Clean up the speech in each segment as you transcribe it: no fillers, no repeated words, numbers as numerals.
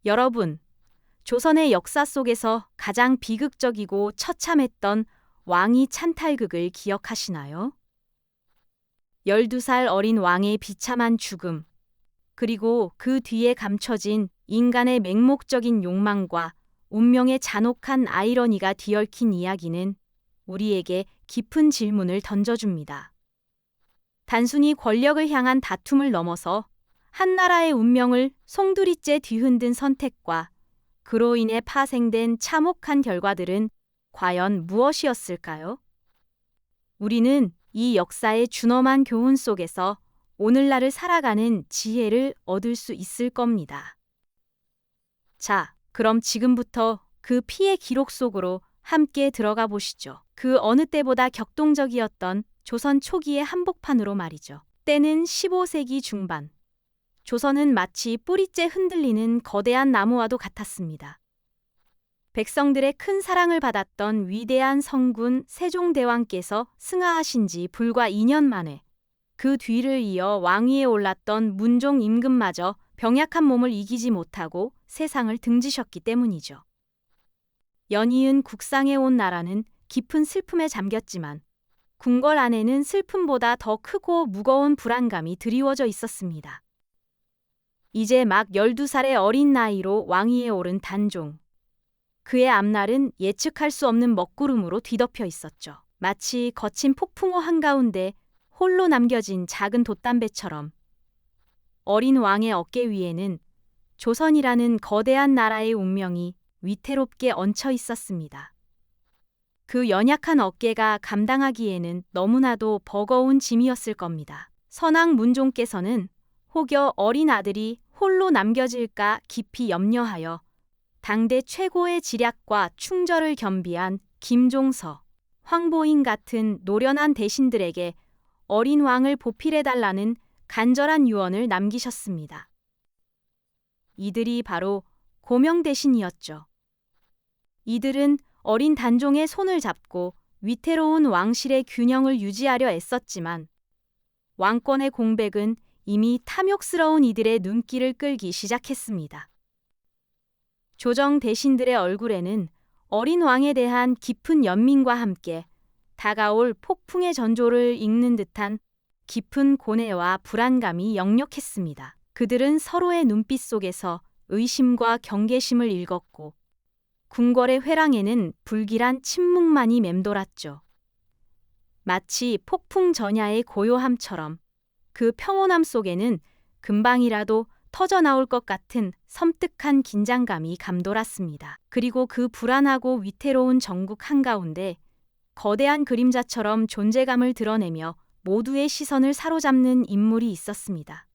여러분, 조선의 역사 속에서 가장 비극적이고 처참했던 왕위 찬탈극을 기억하시나요? 12살 어린 왕의 비참한 죽음, 그리고 그 뒤에 감춰진 인간의 맹목적인 욕망과 운명의 잔혹한 아이러니가 뒤얽힌 이야기는 우리에게 깊은 질문을 던져줍니다. 단순히 권력을 향한 다툼을 넘어서 한 나라의 운명을 송두리째 뒤흔든 선택과 그로 인해 파생된 참혹한 결과들은 과연 무엇이었을까요? 우리는 이 역사의 준엄한 교훈 속에서 오늘날을 살아가는 지혜를 얻을 수 있을 겁니다. 자, 그럼 지금부터 그 피의 기록 속으로 함께 들어가 보시죠. 그 어느 때보다 격동적이었던 조선 초기의 한복판으로 말이죠. 때는 15세기 중반. 조선은 마치 뿌리째 흔들리는 거대한 나무와도 같았습니다. 백성들의 큰 사랑을 받았던 위대한 성군 세종대왕께서 승하하신 지 불과 2년 만에 그 뒤를 이어 왕위에 올랐던 문종 임금마저 병약한 몸을 이기지 못하고 세상을 등지셨기 때문이죠. 연이은 국상에 온 나라는 깊은 슬픔에 잠겼지만 궁궐 안에는 슬픔보다 더 크고 무거운 불안감이 드리워져 있었습니다. 이제 막 12살의 어린 나이로 왕위에 오른 단종. 그의 앞날은 예측할 수 없는 먹구름으로 뒤덮여 있었죠. 마치 거친 폭풍우 한가운데 홀로 남겨진 작은 돛담배처럼 어린 왕의 어깨 위에는 조선이라는 거대한 나라의 운명이 위태롭게 얹혀 있었습니다. 그 연약한 어깨가 감당하기에는 너무나도 버거운 짐이었을 겁니다. 선왕 문종께서는 혹여 어린 아들이 홀로 남겨질까 깊이 염려하여 당대 최고의 지략과 충절을 겸비한 김종서, 황보인 같은 노련한 대신들에게 어린 왕을 보필해달라는 간절한 유언을 남기셨습니다. 이들이 바로 고명대신이었죠. 이들은 어린 단종의 손을 잡고 위태로운 왕실의 균형을 유지하려 애썼지만 왕권의 공백은 이미 탐욕스러운 이들의 눈길을 끌기 시작했습니다. 조정 대신들의 얼굴에는 어린 왕에 대한 깊은 연민과 함께 다가올 폭풍의 전조를 읽는 듯한 깊은 고뇌와 불안감이 역력했습니다. 그들은 서로의 눈빛 속에서 의심과 경계심을 읽었고 궁궐의 회랑에는 불길한 침묵만이 맴돌았죠. 마치 폭풍 전야의 고요함처럼 그 평온함 속에는 금방이라도 터져나올 것 같은 섬뜩한 긴장감이 감돌았습니다. 그리고 그 불안하고 위태로운 정국 한가운데 거대한 그림자처럼 존재감을 드러내며 모두의 시선을 사로잡는 인물이 있었습니다.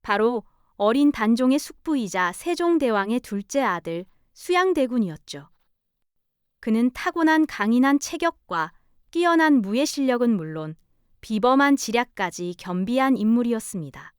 바로 어린 단종의 숙부이자 세종대왕의 둘째 아들 수양대군이었죠. 그는 타고난 강인한 체격과 뛰어난 무예 실력은 물론 비범한 지략까지 겸비한 인물이었습니다.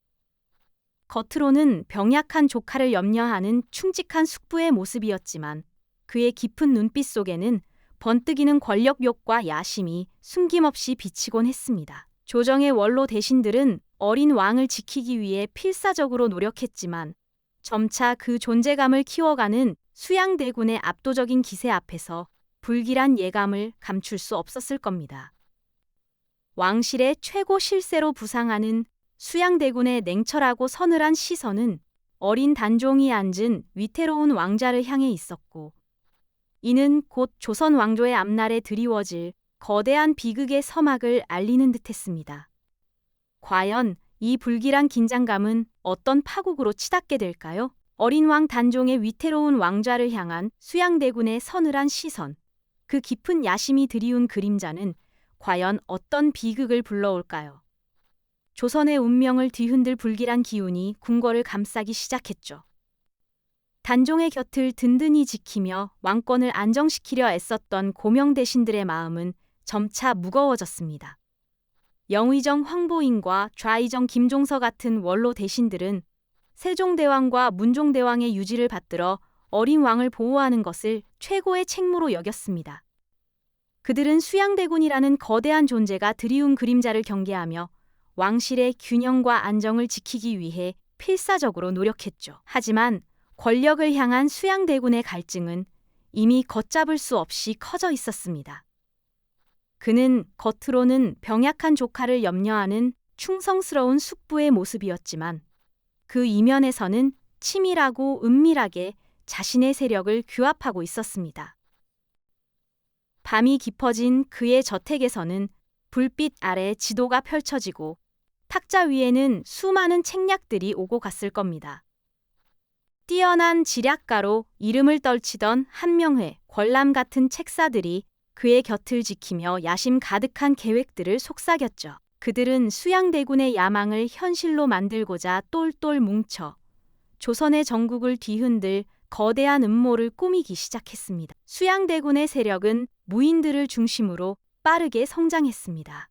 겉으로는 병약한 조카를 염려하는 충직한 숙부의 모습이었지만 그의 깊은 눈빛 속에는 번뜩이는 권력욕과 야심이 숨김없이 비치곤 했습니다. 조정의 원로 대신들은 어린 왕을 지키기 위해 필사적으로 노력했지만 점차 그 존재감을 키워가는 수양대군의 압도적인 기세 앞에서 불길한 예감을 감출 수 없었을 겁니다. 왕실의 최고 실세로 부상하는 수양대군의 냉철하고 서늘한 시선은 어린 단종이 앉은 위태로운 왕자를 향해 있었고 이는 곧 조선 왕조의 앞날에 드리워질 거대한 비극의 서막을 알리는 듯했습니다. 과연 이 불길한 긴장감은 어떤 파국으로 치닫게 될까요? 어린 왕 단종의 위태로운 왕좌를 향한 수양대군의 서늘한 시선, 그 깊은 야심이 드리운 그림자는 과연 어떤 비극을 불러올까요? 조선의 운명을 뒤흔들 불길한 기운이 궁궐을 감싸기 시작했죠. 단종의 곁을 든든히 지키며 왕권을 안정시키려 애썼던 고명대신들의 마음은 점차 무거워졌습니다. 영의정 황보인과 좌의정 김종서 같은 원로 대신들은 세종대왕과 문종대왕의 유지를 받들어 어린 왕을 보호하는 것을 최고의 책무로 여겼습니다. 그들은 수양대군이라는 거대한 존재가 드리운 그림자를 경계하며 왕실의 균형과 안정을 지키기 위해 필사적으로 노력했죠. 하지만 권력을 향한 수양대군의 갈증은 이미 걷잡을 수 없이 커져 있었습니다. 그는 겉으로는 병약한 조카를 염려하는 충성스러운 숙부의 모습이었지만 그 이면에서는 치밀하고 은밀하게 자신의 세력을 규합하고 있었습니다. 밤이 깊어진 그의 저택에서는 불빛 아래 지도가 펼쳐지고 탁자 위에는 수많은 책략들이 오고 갔을 겁니다. 뛰어난 지략가로 이름을 떨치던 한명회, 권람 같은 책사들이 그의 곁을 지키며 야심 가득한 계획들을 속삭였죠. 그들은 수양대군의 야망을 현실로 만들고자 똘똘 뭉쳐 조선의 전국을 뒤흔들 거대한 음모를 꾸미기 시작했습니다. 수양대군의 세력은 무인들을 중심으로 빠르게 성장했습니다.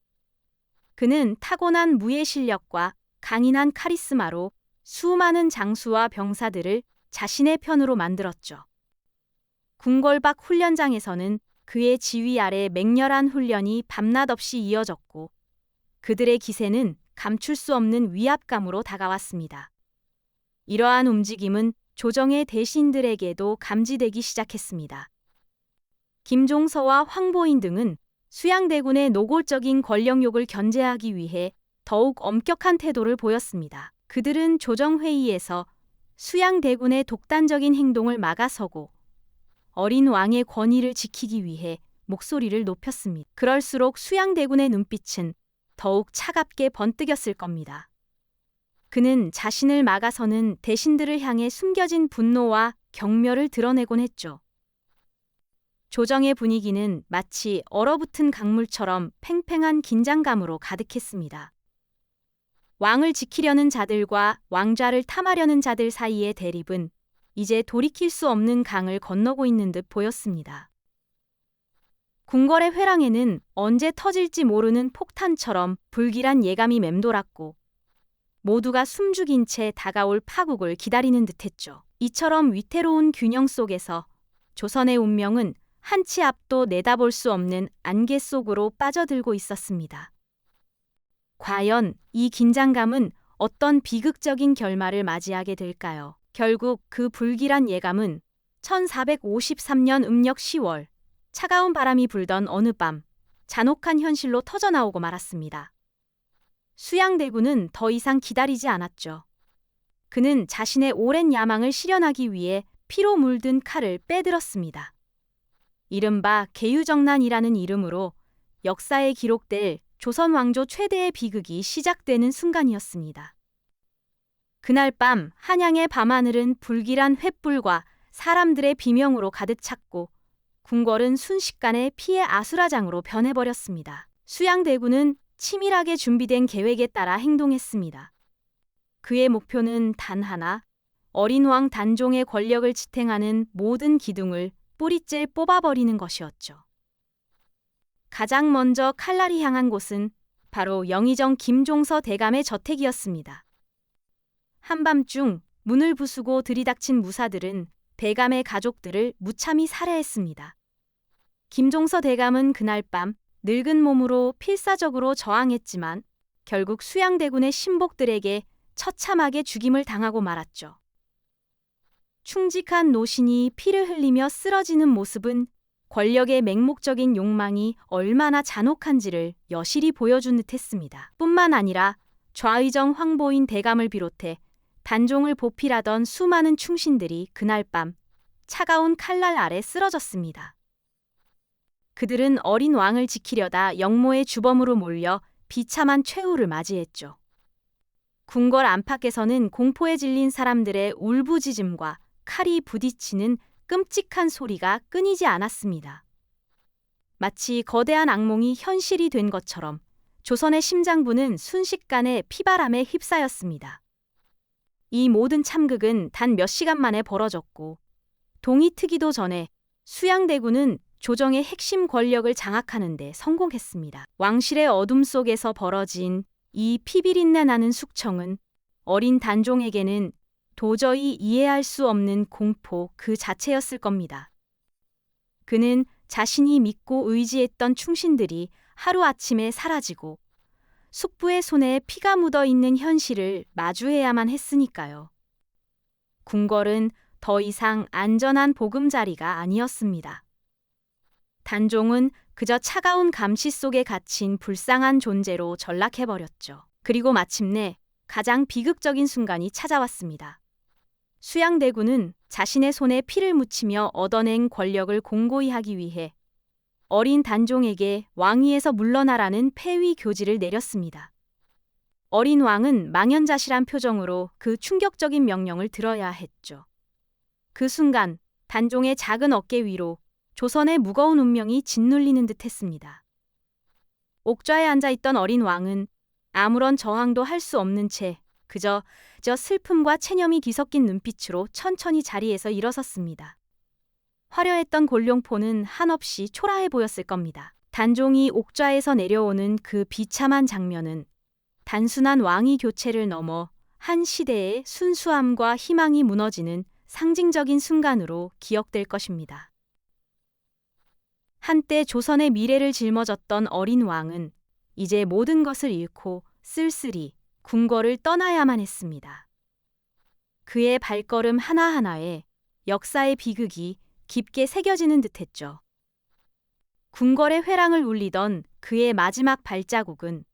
그는 타고난 무예 실력과 강인한 카리스마로 수많은 장수와 병사들을 자신의 편으로 만들었죠. 궁궐 밖 훈련장에서는 그의 지휘 아래 맹렬한 훈련이 밤낮 없이 이어졌고 그들의 기세는 감출 수 없는 위압감으로 다가왔습니다. 이러한 움직임은 조정의 대신들에게도 감지되기 시작했습니다. 김종서와 황보인 등은 수양대군의 노골적인 권력욕을 견제하기 위해 더욱 엄격한 태도를 보였습니다. 그들은 조정회의에서 수양대군의 독단적인 행동을 막아서고 어린 왕의 권위를 지키기 위해 목소리를 높였습니다. 그럴수록 수양대군의 눈빛은 더욱 차갑게 번뜩였을 겁니다. 그는 자신을 막아서는 대신들을 향해 숨겨진 분노와 경멸을 드러내곤 했죠. 조정의 분위기는 마치 얼어붙은 강물처럼 팽팽한 긴장감으로 가득했습니다. 왕을 지키려는 자들과 왕좌를 탐하려는 자들 사이의 대립은 이제 돌이킬 수 없는 강을 건너고 있는 듯 보였습니다. 궁궐의 회랑에는 언제 터질지 모르는 폭탄처럼 불길한 예감이 맴돌았고 모두가 숨죽인 채 다가올 파국을 기다리는 듯했죠. 이처럼 위태로운 균형 속에서 조선의 운명은 한 치 앞도 내다볼 수 없는 안개 속으로 빠져들고 있었습니다. 과연 이 긴장감은 어떤 비극적인 결말을 맞이하게 될까요? 결국 그 불길한 예감은 1453년 음력 10월 차가운 바람이 불던 어느 밤 잔혹한 현실로 터져나오고 말았습니다. 수양대군은 더 이상 기다리지 않았죠. 그는 자신의 오랜 야망을 실현하기 위해 피로 물든 칼을 빼들었습니다. 이른바 계유정난이라는 이름으로 역사에 기록될 조선 왕조 최대의 비극이 시작되는 순간이었습니다. 그날 밤 한양의 밤하늘은 불길한 횃불과 사람들의 비명으로 가득 찼고 궁궐은 순식간에 피의 아수라장으로 변해버렸습니다. 수양대군은 치밀하게 준비된 계획에 따라 행동했습니다. 그의 목표는 단 하나, 어린 왕 단종의 권력을 지탱하는 모든 기둥을 뿌리째 뽑아버리는 것이었죠. 가장 먼저 칼날이 향한 곳은 바로 영의정 김종서 대감의 저택이었습니다. 한밤중 문을 부수고 들이닥친 무사들은 대감의 가족들을 무참히 살해했습니다. 김종서 대감은 그날 밤 늙은 몸으로 필사적으로 저항했지만 결국 수양대군의 신복들에게 처참하게 죽임을 당하고 말았죠. 충직한 노신이 피를 흘리며 쓰러지는 모습은 권력의 맹목적인 욕망이 얼마나 잔혹한지를 여실히 보여준 듯했습니다. 뿐만 아니라 좌의정 황보인 대감을 비롯해 단종을 보필하던 수많은 충신들이 그날 밤 차가운 칼날 아래 쓰러졌습니다. 그들은 어린 왕을 지키려다 영모의 주범으로 몰려 비참한 최후를 맞이했죠. 궁궐 안팎에서는 공포에 질린 사람들의 울부짖음과 칼이 부딪히는 끔찍한 소리가 끊이지 않았습니다. 마치 거대한 악몽이 현실이 된 것처럼 조선의 심장부는 순식간에 피바람에 휩싸였습니다. 이 모든 참극은 단 몇 시간 만에 벌어졌고 동이 트기도 전에 수양대군은 조정의 핵심 권력을 장악하는 데 성공했습니다. 왕실의 어둠 속에서 벌어진 이 피비린내 나는 숙청은 어린 단종에게는 도저히 이해할 수 없는 공포 그 자체였을 겁니다. 그는 자신이 믿고 의지했던 충신들이 하루아침에 사라지고 숙부의 손에 피가 묻어 있는 현실을 마주해야만 했으니까요. 궁궐은 더 이상 안전한 보금자리가 아니었습니다. 단종은 그저 차가운 감시 속에 갇힌 불쌍한 존재로 전락해버렸죠. 그리고 마침내 가장 비극적인 순간이 찾아왔습니다. 수양대군은 자신의 손에 피를 묻히며 얻어낸 권력을 공고히 하기 위해 어린 단종에게 왕위에서 물러나라는 폐위 교지를 내렸습니다. 어린 왕은 망연자실한 표정으로 그 충격적인 명령을 들어야 했죠. 그 순간 단종의 작은 어깨 위로 조선의 무거운 운명이 짓눌리는 듯했습니다. 옥좌에 앉아있던 어린 왕은 아무런 저항도 할 수 없는 채 그저 슬픔과 체념이 뒤섞인 눈빛으로 천천히 자리에서 일어섰습니다. 화려했던 골룡포는 한없이 초라해 보였을 겁니다. 단종이 옥좌에서 내려오는 그 비참한 장면은 단순한 왕위 교체를 넘어 한 시대의 순수함과 희망이 무너지는 상징적인 순간으로 기억될 것입니다. 한때 조선의 미래를 짊어졌던 어린 왕은 이제 모든 것을 잃고 쓸쓸히 궁궐을 떠나야만 했습니다. 그의 발걸음 하나하나에 역사의 비극이 깊게 새겨지는 듯했죠. 궁궐의 회랑을 울리던 그의 마지막 발자국은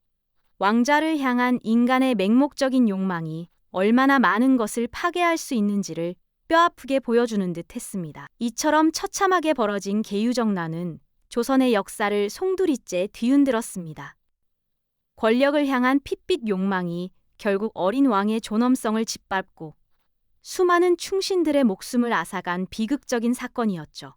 왕좌를 향한 인간의 맹목적인 욕망이 얼마나 많은 것을 파괴할 수 있는지를 뼈아프게 보여주는 듯 했습니다. 이처럼 처참하게 벌어진 계유정난은 조선의 역사를 송두리째 뒤흔들었습니다. 권력을 향한 핏빛 욕망이 결국 어린 왕의 존엄성을 짓밟고 수많은 충신들의 목숨을 앗아간 비극적인 사건이었죠.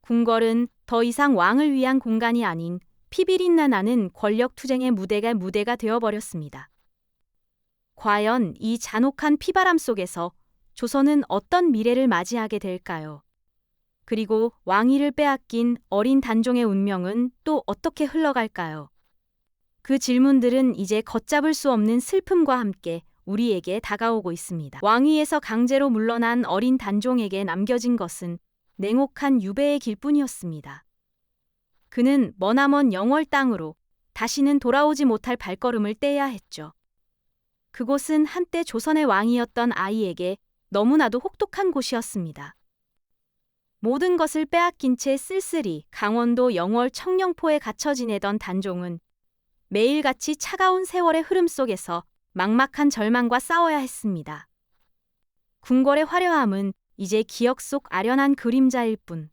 궁궐은 더 이상 왕을 위한 공간이 아닌 피비린내 나는 권력 투쟁의 무대가 되어버렸습니다. 과연 이 잔혹한 피바람 속에서 조선은 어떤 미래를 맞이하게 될까요? 그리고 왕위를 빼앗긴 어린 단종의 운명은 또 어떻게 흘러갈까요? 그 질문들은 이제 걷잡을 수 없는 슬픔과 함께 우리에게 다가오고 있습니다. 왕위에서 강제로 물러난 어린 단종에게 남겨진 것은 냉혹한 유배의 길뿐이었습니다. 그는 머나먼 영월 땅으로 다시는 돌아오지 못할 발걸음을 떼야 했죠. 그곳은 한때 조선의 왕이었던 아이에게 너무나도 혹독한 곳이었습니다. 모든 것을 빼앗긴 채 쓸쓸히 강원도 영월 청령포에 갇혀 지내던 단종은 매일같이 차가운 세월의 흐름 속에서 막막한 절망과 싸워야 했습니다. 궁궐의 화려함은 이제 기억 속 아련한 그림자일 뿐.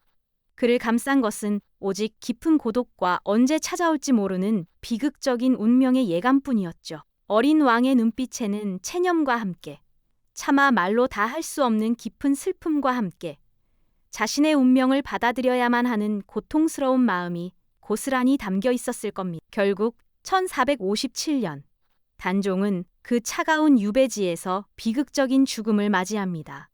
그를 감싼 것은 오직 깊은 고독과 언제 찾아올지 모르는 비극적인 운명의 예감뿐이었죠. 어린 왕의 눈빛에는 체념과 함께 차마 말로 다 할 수 없는 깊은 슬픔과 함께 자신의 운명을 받아들여야만 하는 고통스러운 마음이 고스란히 담겨 있었을 겁니다. 결국 1457년 단종은 그 차가운 유배지에서 비극적인 죽음을 맞이합니다.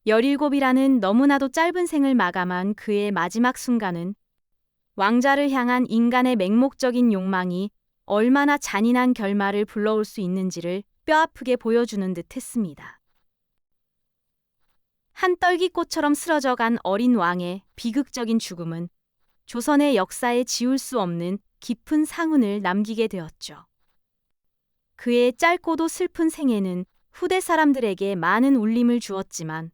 17이라는 너무나도 짧은 생을 마감한 그의 마지막 순간은 왕자를 향한 인간의 맹목적인 욕망이 얼마나 잔인한 결말을 불러올 수 있는지를 뼈아프게 보여주는 듯 했습니다. 한 떨기꽃처럼 쓰러져간 어린 왕의 비극적인 죽음은 조선의 역사에 지울 수 없는 깊은 상흔을 남기게 되었죠. 그의 짧고도 슬픈 생애는 후대 사람들에게 많은 울림을 주었지만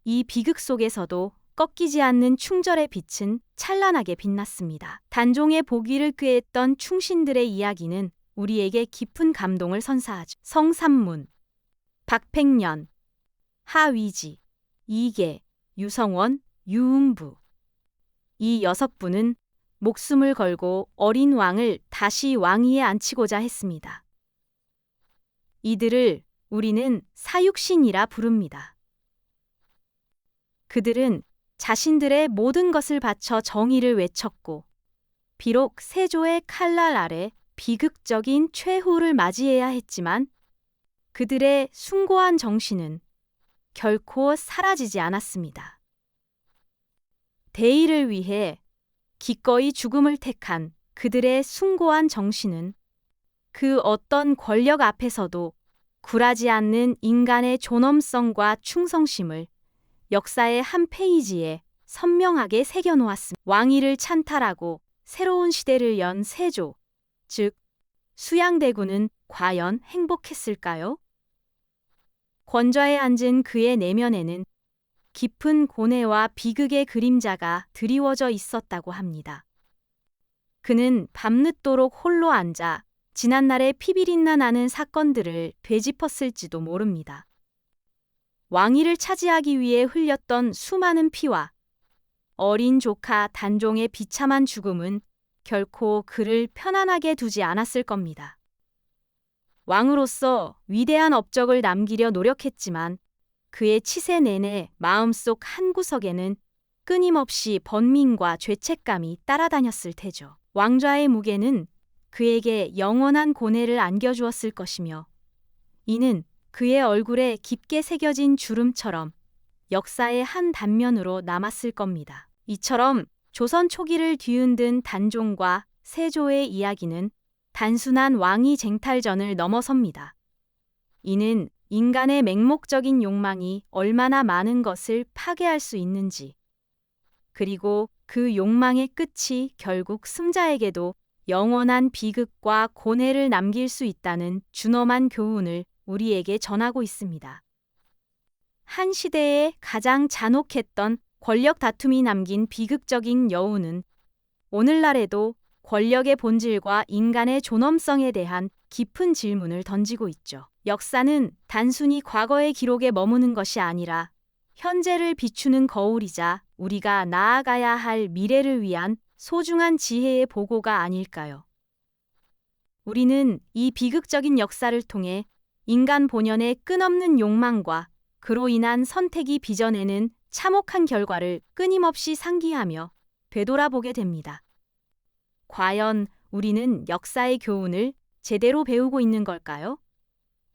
이 비극 속에서도 꺾이지 않는 충절의 빛은 찬란하게 빛났습니다. 단종의 복위를 꾀했던 충신들의 이야기는 우리에게 깊은 감동을 선사하죠. 성삼문, 박팽년, 하위지, 이계, 유성원, 유흥부. 이 6분은 목숨을 걸고 어린 왕을 다시 왕위에 앉히고자 했습니다. 이들을 우리는 사육신이라 부릅니다. 그들은 자신들의 모든 것을 바쳐 정의를 외쳤고 비록 세조의 칼날 아래 비극적인 최후를 맞이해야 했지만 그들의 숭고한 정신은 결코 사라지지 않았습니다. 대의를 위해 기꺼이 죽음을 택한 그들의 숭고한 정신은 그 어떤 권력 앞에서도 굴하지 않는 인간의 존엄성과 충성심을 역사의 한 페이지에 선명하게 새겨놓았습니다. 왕위를 찬탈하고 새로운 시대를 연 세조, 즉 수양대군은 과연 행복했을까요? 권좌에 앉은 그의 내면에는 깊은 고뇌와 비극의 그림자가 드리워져 있었다고 합니다. 그는 밤늦도록 홀로 앉아 지난날의 피비린내 나는 사건들을 되짚었을지도 모릅니다. 왕위를 차지하기 위해 흘렸던 수많은 피와 어린 조카 단종의 비참한 죽음은 결코 그를 편안하게 두지 않았을 겁니다. 왕으로서 위대한 업적을 남기려 노력했지만 그의 치세 내내 마음속 한구석에는 끊임없이 번민과 죄책감이 따라다녔을 테죠. 왕좌의 무게는 그에게 영원한 고뇌를 안겨주었을 것이며 이는 그의 얼굴에 깊게 새겨진 주름처럼 역사의 한 단면으로 남았을 겁니다. 이처럼 조선 초기를 뒤흔든 단종과 세조의 이야기는 단순한 왕위 쟁탈전을 넘어섭니다. 이는 인간의 맹목적인 욕망이 얼마나 많은 것을 파괴할 수 있는지, 그리고 그 욕망의 끝이 결국 승자에게도 영원한 비극과 고뇌를 남길 수 있다는 준엄한 교훈을 우리에게 전하고 있습니다. 한 시대에 가장 잔혹했던 권력 다툼이 남긴 비극적인 여우는 오늘날에도 권력의 본질과 인간의 존엄성에 대한 깊은 질문을 던지고 있죠. 역사는 단순히 과거의 기록에 머무는 것이 아니라 현재를 비추는 거울이자 우리가 나아가야 할 미래를 위한 소중한 지혜의 보고가 아닐까요? 우리는 이 비극적인 역사를 통해 인간 본연의 끝없는 욕망과 그로 인한 선택이 빚어내는 참혹한 결과를 끊임없이 상기하며 되돌아보게 됩니다. 과연 우리는 역사의 교훈을 제대로 배우고 있는 걸까요?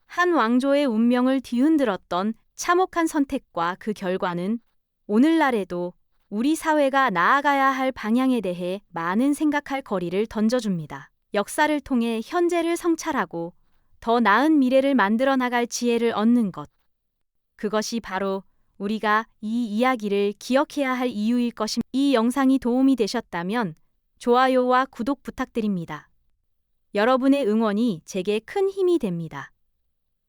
한 왕조의 운명을 뒤흔들었던 참혹한 선택과 그 결과는 오늘날에도 우리 사회가 나아가야 할 방향에 대해 많은 생각할 거리를 던져줍니다. 역사를 통해 현재를 성찰하고 더 나은 미래를 만들어 나갈 지혜를 얻는 것. 그것이 바로 우리가 이 이야기를 기억해야 할 이유일 것입니다. 이 영상이 도움이 되셨다면 좋아요와 구독 부탁드립니다. 여러분의 응원이 제게 큰 힘이 됩니다.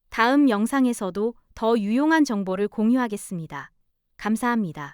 다음 영상에서도 더 유용한 정보를 공유하겠습니다. 감사합니다.